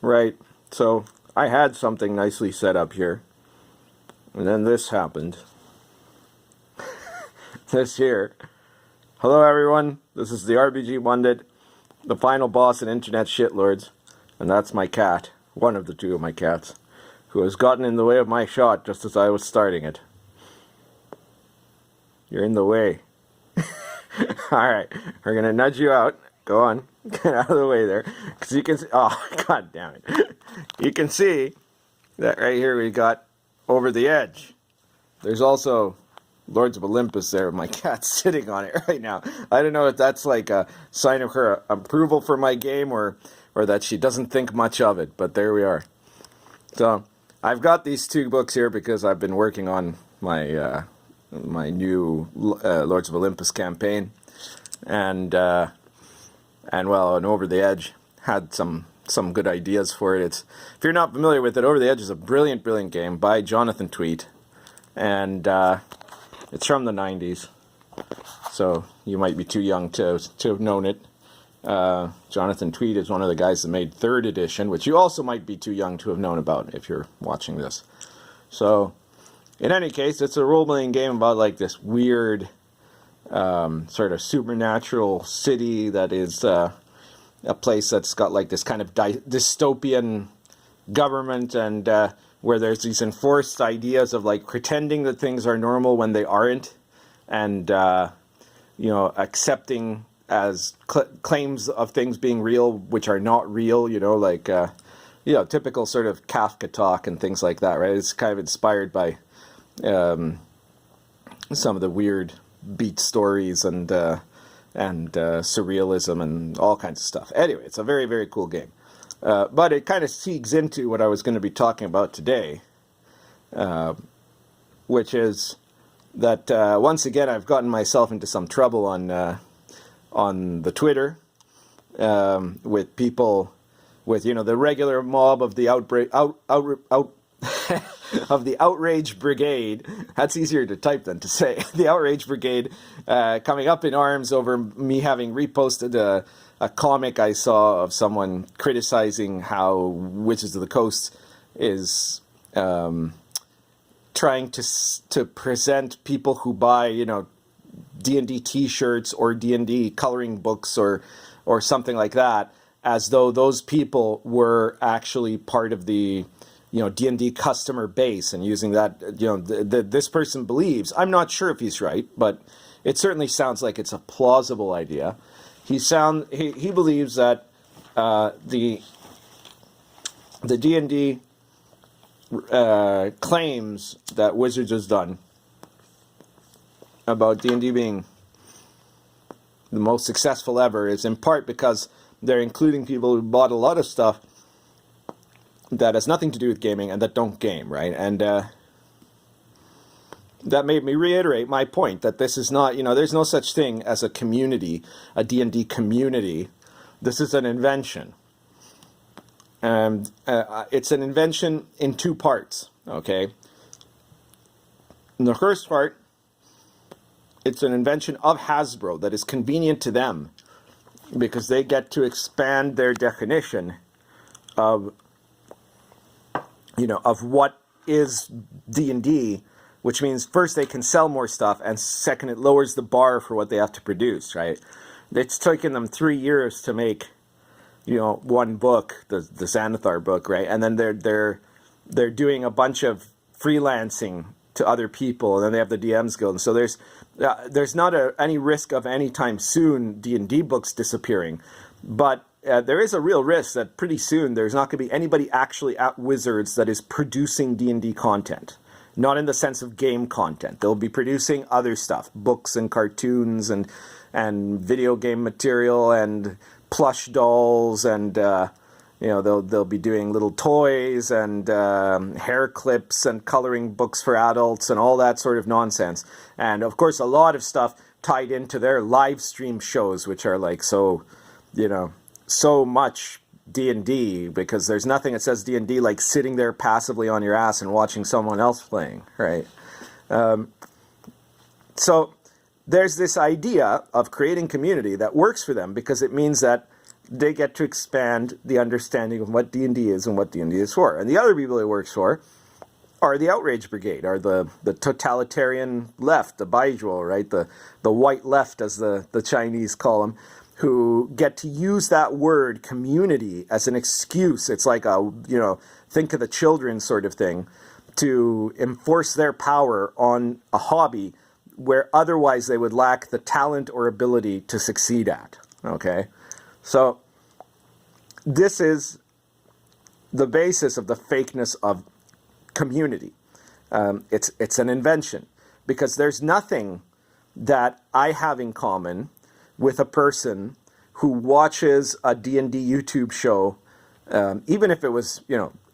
Right. So I had something nicely set up here. And then this happened. This here. Hello everyone. This is the RPG Pundit, the final boss in Internet Shitlords. And that's my cat. One of the two of my cats. Who has gotten in the way of my shot just as I was starting it. You're in the way. Alright. We're gonna nudge you out. Go on. Get out of the way there. Because you can see... Oh, god damn it. You can see that right here we got over the edge. There's also Lords of Olympus there. My cat's sitting on it right now. I don't know if that's like a sign of her approval for my game or that she doesn't think much of it. But there we are. So I've got these two books here because I've been working on my my new Lords of Olympus campaign. And Over the Edge had some good ideas for it. If you're not familiar with it, Over the Edge is a brilliant game by Jonathan Tweet, and it's from the 90s, so you might be too young to have known it. Jonathan Tweet is one of the guys that made 3rd edition, which you also might be too young to have known about if you're watching this. So, in any case, it's a role-playing game about like this weird sort of supernatural city that is a place that's got like this kind of dystopian government, and where there's these enforced ideas of like pretending that things are normal when they aren't, and accepting as claims of things being real which are not real, like typical sort of Kafka talk and things like that, right? It's kind of inspired by some of the weird beat stories and surrealism and all kinds of stuff. Anyway, it's a very cool game. But it kind of segues into what I was going to be talking about today, which is that once again I've gotten myself into some trouble on the Twitter with people, with the regular mob of the of the Outrage Brigade. That's easier to type than to say. The Outrage Brigade coming up in arms over me having reposted a comic I saw of someone criticizing how Wizards of the Coast is trying to present people who buy, D&D t-shirts or D&D coloring books or something like that, as though those people were actually part of the D&D customer base, and using that, this person believes, I'm not sure if he's right, but it certainly sounds like it's a plausible idea. He believes that the D&D claims that Wizards has done about D&D being the most successful ever is in part because they're including people who bought a lot of stuff that has nothing to do with gaming and that don't game, right? And that made me reiterate my point that this is not, there's no such thing as a community, a D&D community. This is an invention. And it's an invention in 2 parts, okay? In the first part, it's an invention of Hasbro that is convenient to them because they get to expand their definition of what is D&D, which means first they can sell more stuff, and second it lowers the bar for what they have to produce, right? It's taken them 3 years to make, one book, the Xanathar book, right? And then they're doing a bunch of freelancing to other people, and then they have the DMs Guild. And so there's not any risk of anytime soon D&D books disappearing, but there is a real risk that pretty soon there's not going to be anybody actually at Wizards that is producing D&D content. Not in the sense of game content. They'll be producing other stuff, books and cartoons and video game material and plush dolls, and they'll be doing little toys and hair clips and coloring books for adults and all that sort of nonsense. And of course a lot of stuff tied into their live stream shows, which are like so much D&D, because there's nothing that says D&D like sitting there passively on your ass and watching someone else playing, right? So there's this idea of creating community that works for them because it means that they get to expand the understanding of what D&D is and what D&D is for. And the other people it works for are the outrage brigade, are the totalitarian left, the baijuo, right? The white left, as the Chinese call them, who get to use that word community as an excuse. It's like a, think of the children sort of thing, to enforce their power on a hobby where otherwise they would lack the talent or ability to succeed at, okay? So this is the basis of the fakeness of community. It's an invention, because there's nothing that I have in common with a person who watches a D&D YouTube show, even if it was,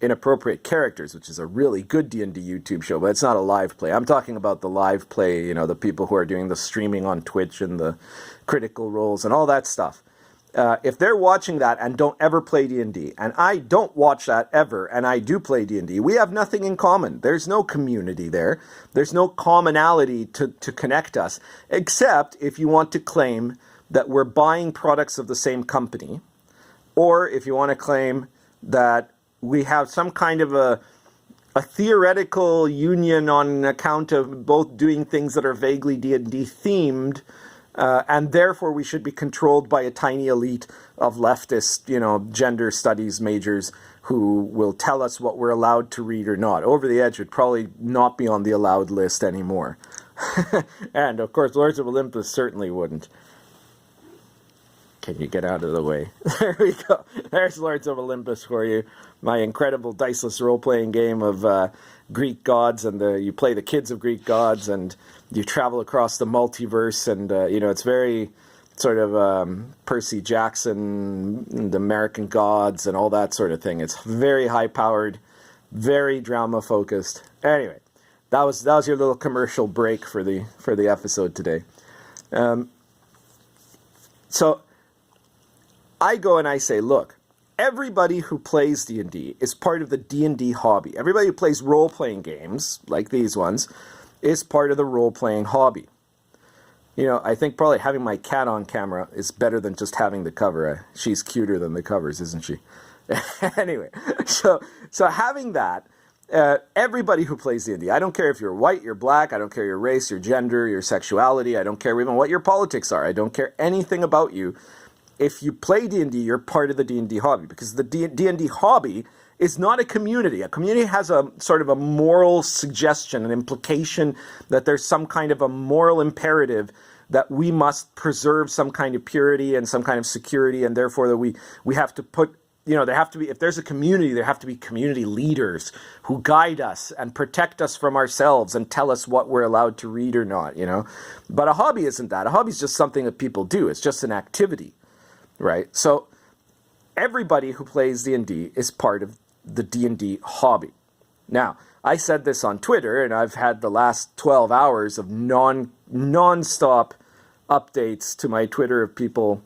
inappropriate characters, which is a really good D&D YouTube show, but it's not a live play. I'm talking about the live play, the people who are doing the streaming on Twitch and the critical roles and all that stuff. If they're watching that and don't ever play D&D, and I don't watch that ever, and I do play D&D, we have nothing in common. There's no community there. There's no commonality to connect us, except if you want to claim that we're buying products of the same company, or if you want to claim that we have some kind of a theoretical union on account of both doing things that are vaguely D&D themed, and therefore we should be controlled by a tiny elite of leftist, gender studies majors who will tell us what we're allowed to read or not. Over the Edge would probably not be on the allowed list anymore. And, of course, Lords of Olympus certainly wouldn't. Can you get out of the way? There we go. There's Lords of Olympus for you. My incredible diceless role-playing game of Greek gods, and you play the kids of Greek gods, and you travel across the multiverse, and, it's very sort of Percy Jackson, and American Gods, and all that sort of thing. It's very high-powered, very drama-focused. Anyway, that was your little commercial break for the episode today. So I go and I say, look, everybody who plays D&D is part of the D&D hobby. Everybody who plays role-playing games, like these ones, is part of the role-playing hobby. I think probably having my cat on camera is better than just having the cover. She's cuter than the covers, isn't she? Anyway, so having that, everybody who plays D&D, I don't care if you're white, you're black, I don't care your race, your gender, your sexuality, I don't care even what your politics are, I don't care anything about you. If you play D&D, you're part of the D&D hobby, because the D&D hobby is not a community. A community has a sort of a moral suggestion, an implication that there's some kind of a moral imperative that we must preserve some kind of purity and some kind of security, and therefore that we have to put, there have to be, if there's a community, there have to be community leaders who guide us and protect us from ourselves and tell us what we're allowed to read or not, But a hobby isn't that. A hobby is just something that people do. It's just an activity, right? So everybody who plays D&D is part of the D&D hobby. Now, I said this on Twitter, and I've had the last 12 hours of non-stop updates to my Twitter of people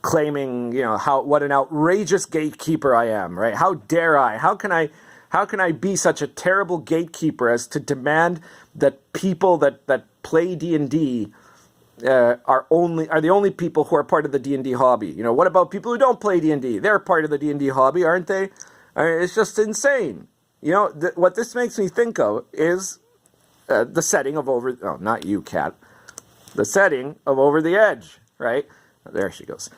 claiming, what an outrageous gatekeeper I am, right? How dare I? How can I be such a terrible gatekeeper as to demand that people that play D&D are the only people who are part of the D&D hobby? What about people who don't play D&D? They're part of the D&D hobby, aren't they? It's just insane. What this makes me think of is the setting of not you, cat. The setting of Over the Edge, right? There she goes.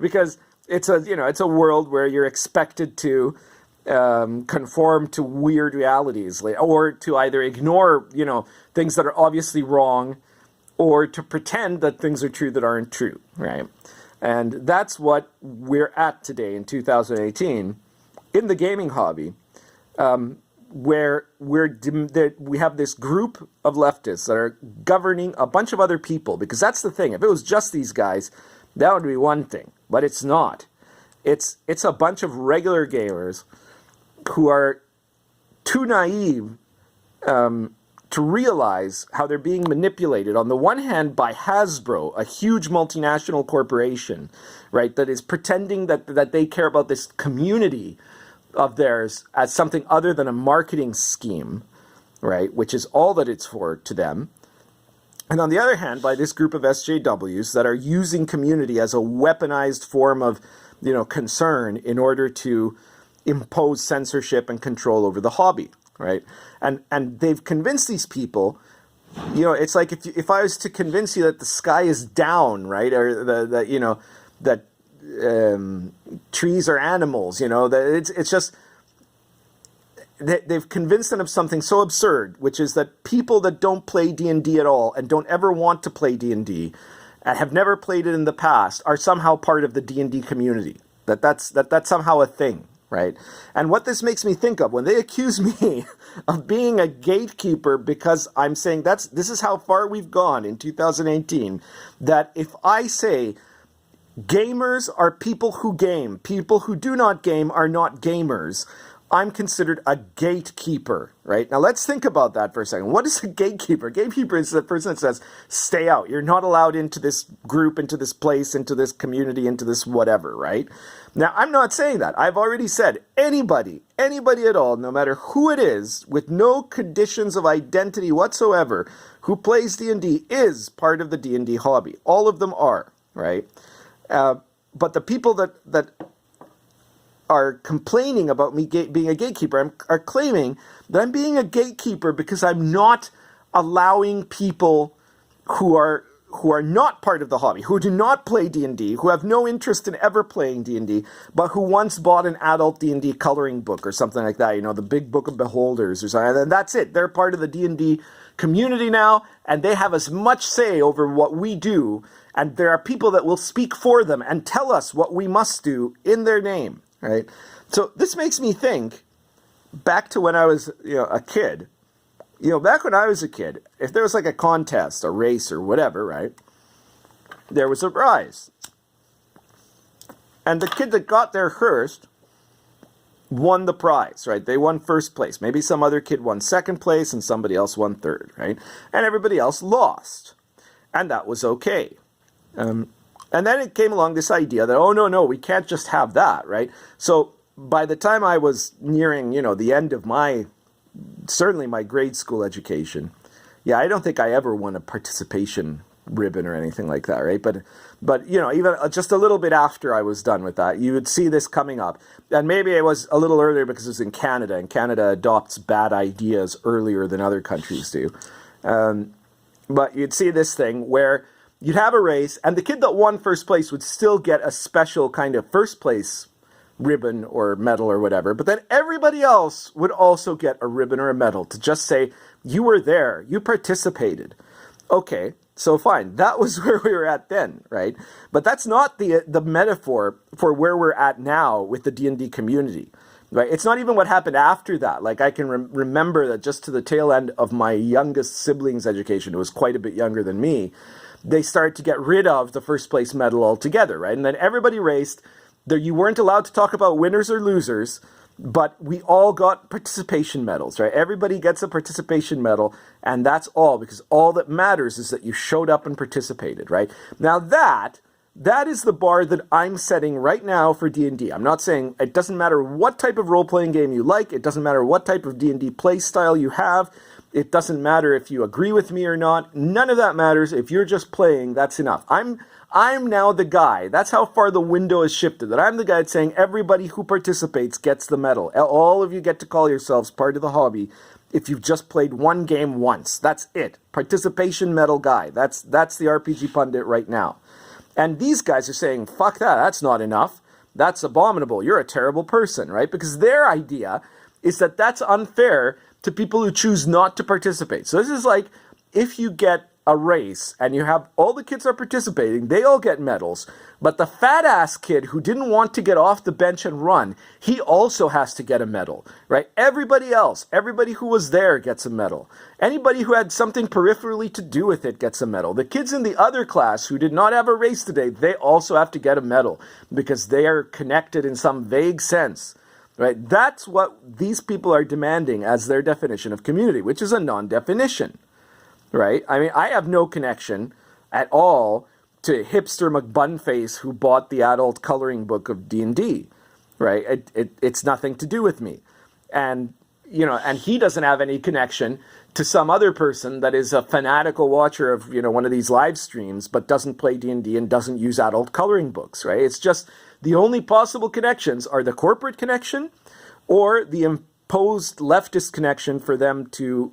Because it's a world where you're expected to conform to weird realities, or to either ignore, things that are obviously wrong, or to pretend that things are true that aren't true, right? And that's what we're at today in 2018 in the gaming hobby, where we have this group of leftists that are governing a bunch of other people, because that's the thing. If it was just these guys, that would be one thing, but it's not. It's a bunch of regular gamers who are too naive to realize how they're being manipulated, on the one hand, by Hasbro, a huge multinational corporation, right, that is pretending that they care about this community of theirs as something other than a marketing scheme, right, which is all that it's for to them. And on the other hand, by this group of SJWs that are using community as a weaponized form of, concern in order to impose censorship and control over the hobby, right? And they've convinced these people, it's like if I was to convince you that the sky is down, right, or that trees are animals, that it's just they've convinced them of something so absurd, which is that people that don't play D&D at all and don't ever want to play D&D and have never played it in the past are somehow part of the D&D community. That's somehow a thing, right? And what this makes me think of when they accuse me of being a gatekeeper because I'm saying this is how far we've gone in 2018, that if I say gamers are people who game, people who do not game are not gamers, I'm considered a gatekeeper, right? Now let's think about that for a second. What is a gatekeeper? Gatekeeper is the person that says, stay out. You're not allowed into this group, into this place, into this community, into this whatever, right? Now, I'm not saying that. I've already said anybody at all, no matter who it is, with no conditions of identity whatsoever, who plays D&D is part of the D&D hobby. All of them are, right? But the people that are complaining about me being a gatekeeper are claiming that I'm being a gatekeeper because I'm not allowing people who are not part of the hobby, who do not play D&D, who have no interest in ever playing D&D, but who once bought an adult D&D coloring book or something like that, the Big Book of Beholders or something, and that's it. They're part of the D&D community now, and they have as much say over what we do, and there are people that will speak for them and tell us what we must do in their name. Right? So this makes me think back to when I was, a kid. Back when I was a kid, if there was like a contest, a race or whatever, right? There was a prize. And the kid that got there first won the prize, right? They won first place. Maybe some other kid won second place and somebody else won third, right? And everybody else lost. And that was okay. And then it came along this idea that, oh, no, we can't just have that, right? So by the time I was nearing, the end of certainly my grade school education, I don't think I ever won a participation ribbon or anything like that, right? But even just a little bit after I was done with that, you would see this coming up. And maybe it was a little earlier because it was in Canada, and Canada adopts bad ideas earlier than other countries do. But you'd see this thing where you'd have a race, and the kid that won first place would still get a special kind of first place ribbon or medal or whatever. But then everybody else would also get a ribbon or a medal to just say, you were there, you participated. Okay, so fine. That was where we were at then, right? But that's not the metaphor for where we're at now with the D&D community. Right? It's not even what happened after that. Like I can remember that just to the tail end of my youngest sibling's education, who was quite a bit younger than me, they started to get rid of the first place medal altogether, right? And then everybody raced. There, you weren't allowed to talk about winners or losers, but we all got participation medals, right? Everybody gets a participation medal, and that's all, because all that matters is that you showed up and participated, right? Now that is the bar that I'm setting right now for D&D. I'm not saying it doesn't matter what type of role-playing game you like. It doesn't matter what type of D&D play style you have. It doesn't matter if you agree with me or not. None of that matters. If you're just playing, that's enough. I'm now the guy. That's how far the window has shifted. That I'm the guy that's saying everybody who participates gets the medal. All of you get to call yourselves part of the hobby if you've just played one game once. That's it. Participation medal guy. That's the RPG pundit right now. And these guys are saying, fuck that. That's not enough. That's abominable. You're a terrible person, right? Because their idea is that that's unfair to people who choose not to participate. So this is like, if you get a race and you have all the kids are participating, they all get medals, but the fat ass kid who didn't want to get off the bench and run, he also has to get a medal, right? Everybody else, everybody who was there gets a medal. Anybody who had something peripherally to do with it gets a medal. The kids in the other class who did not have a race today, they also have to get a medal because they are connected in some vague sense. Right? That's what these people are demanding as their definition of community, which is a non-definition. Right? I mean, I have no connection at all to hipster McBunface who bought the adult coloring book of D&D. Right? It's nothing to do with me. And, and he doesn't have any connection to some other person that is a fanatical watcher of, one of these live streams, but doesn't play D&D and doesn't use adult coloring books, right? It's just the only possible connections are the corporate connection or the imposed leftist connection for them to,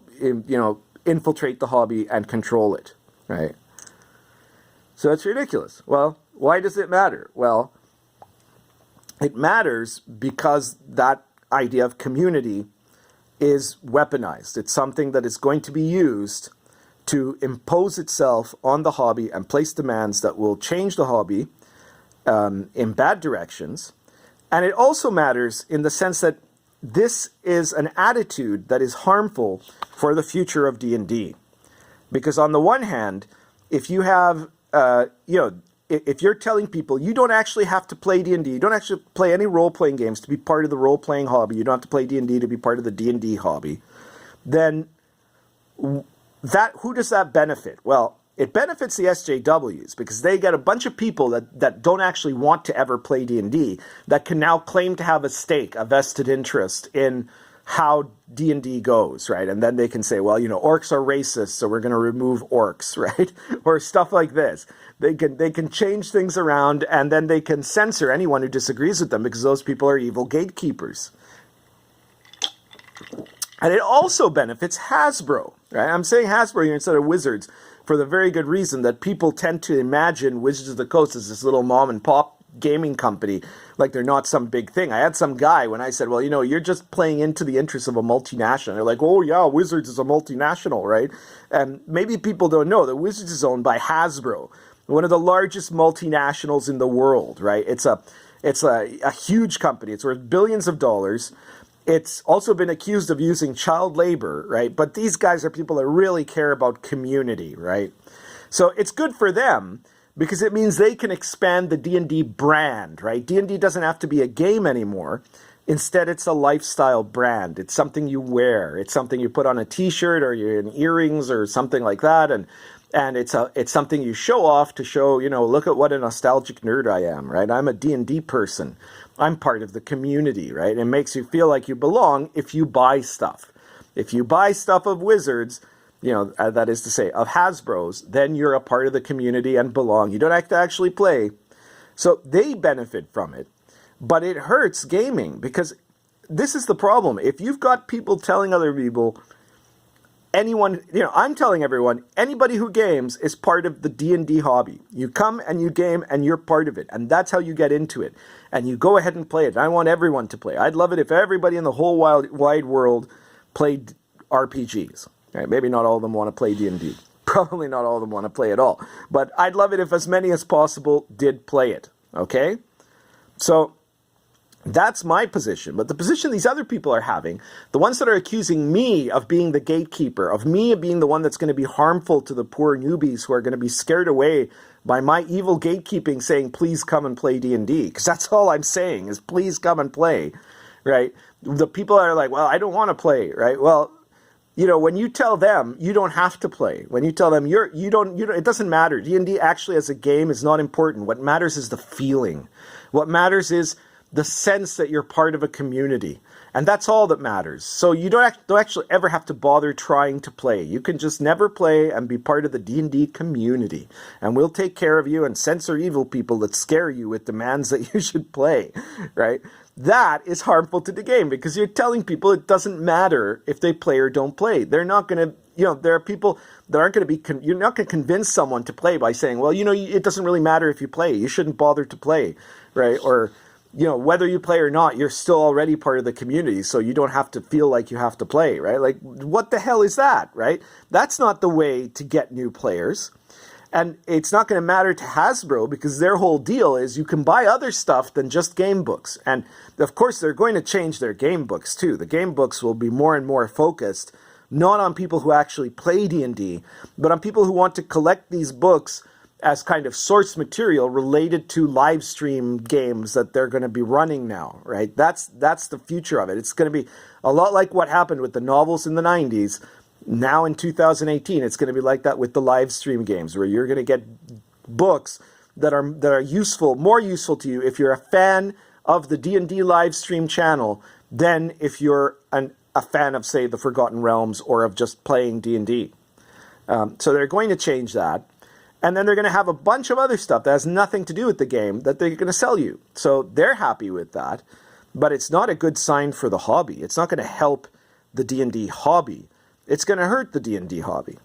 infiltrate the hobby and control it, right? So it's ridiculous. Well, why does it matter? Well, it matters because that idea of community is weaponized. It's something that is going to be used to impose itself on the hobby and place demands that will change the hobby in bad directions. And it also matters in the sense that this is an attitude that is harmful for the future of D&D. Because on the one hand, if you have, if you're telling people you don't actually have to play D&D, you don't actually play any role-playing games to be part of the role-playing hobby, you don't have to play D&D to be part of the D&D hobby, then who does that benefit? Well, it benefits the SJWs because they get a bunch of people that don't actually want to ever play D&D that can now claim to have a stake, a vested interest in how D&D goes, right? And then they can say, well, orcs are racist, so we're going to remove orcs, right? Or stuff like this. They can change things around, and then they can censor anyone who disagrees with them because those people are evil gatekeepers. And it also benefits Hasbro, right? I'm saying Hasbro here instead of Wizards for the very good reason that people tend to imagine Wizards of the Coast as this little mom and pop gaming company, like they're not some big thing. I had some guy when I said, well, you're just playing into the interests of a multinational. They're like, oh yeah, Wizards is a multinational, right? And maybe people don't know that Wizards is owned by Hasbro, one of the largest multinationals in the world, right? It's a huge company. It's worth billions of dollars. It's also been accused of using child labor, right? But these guys are people that really care about community, right? So it's good for them because it means they can expand the D&D brand, right? D&D doesn't have to be a game anymore. Instead, it's a lifestyle brand. It's something you wear. It's something you put on a T-shirt or you're in earrings or something like that. And it's something you show off to show, look at what a nostalgic nerd I am, right? I'm a D&D person. I'm part of the community, right? It makes you feel like you belong if you buy stuff. If you buy stuff of Wizards, that is to say, of Hasbro's, then you're a part of the community and belong. You don't have to actually play. So they benefit from it. But it hurts gaming because this is the problem. If you've got people telling other people, anyone, I'm telling everyone, anybody who games is part of the D&D hobby. You come and you game and you're part of it. And that's how you get into it. And you go ahead and play it. And I want everyone to play. I'd love it if everybody in the whole wide world played RPGs. Right? Maybe not all of them want to play D&D. Probably not all of them want to play at all. But I'd love it if as many as possible did play it. Okay? So that's my position. But the position these other people are having, the ones that are accusing me of being the gatekeeper, of me being the one that's going to be harmful to the poor newbies who are going to be scared away by my evil gatekeeping saying, please come and play D&D. Because that's all I'm saying is please come and play, right? The people that are like, well, I don't want to play, right? Well, when you tell them you don't have to play, when you tell them you don't, it doesn't matter. D&D actually as a game is not important. What matters is the feeling. What matters is the sense that you're part of a community. And that's all that matters. So you don't actually ever have to bother trying to play. You can just never play and be part of the D&D community. And we'll take care of you and censor evil people that scare you with demands that you should play, right? That is harmful to the game because you're telling people it doesn't matter if they play or don't play. They're not going to, there are people that aren't going to be, you're not going to convince someone to play by saying, well, it doesn't really matter if you play. You shouldn't bother to play, right? Or, whether you play or not, you're still already part of the community, so you don't have to feel like you have to play, right? Like, what the hell is that, right? That's not the way to get new players. And it's not going to matter to Hasbro because their whole deal is you can buy other stuff than just game books. And, of course, they're going to change their game books, too. The game books will be more and more focused, not on people who actually play D&D, but on people who want to collect these books as kind of source material related to live stream games that they're going to be running now, right? That's the future of it. It's going to be a lot like what happened with the novels in the 90s. Now in 2018, it's going to be like that with the live stream games, where you're going to get books that are useful, more useful to you if you're a fan of the D&D live stream channel than if you're a a fan of, say, the Forgotten Realms or of just playing D&D. So they're going to change that. And then they're going to have a bunch of other stuff that has nothing to do with the game that they're going to sell you. So they're happy with that. But it's not a good sign for the hobby. It's not going to help the D&D hobby. It's going to hurt the D&D hobby.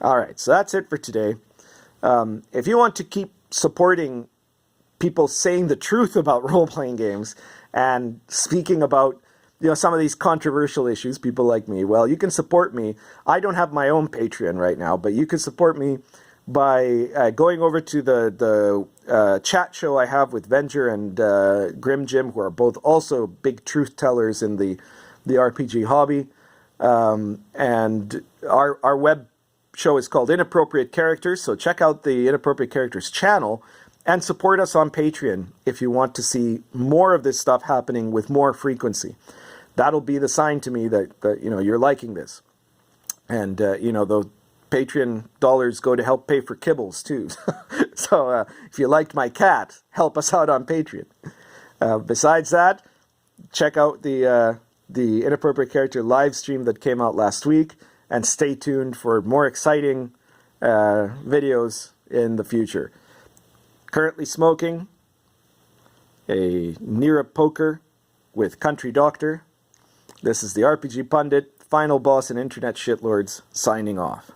All right, so that's it for today. If you want to keep supporting people saying the truth about role-playing games and speaking about some of these controversial issues, people like me, well, you can support me. I don't have my own Patreon right now, but you can support me by going over to the chat show I have with Venger and Grim Jim, who are both also big truth tellers in the RPG hobby. And our web show is called Inappropriate Characters, so check out the Inappropriate Characters channel and support us on Patreon if you want to see more of this stuff happening with more frequency. That'll be the sign to me that you're liking this. And the Patreon dollars go to help pay for kibbles too. So if you liked my cat, help us out on Patreon. Besides that, check out the Inappropriate Character live stream that came out last week, and stay tuned for more exciting videos in the future. Currently smoking a Nira Poker with Country Doctor. This is the RPG Pundit, final boss and internet shitlords, signing off.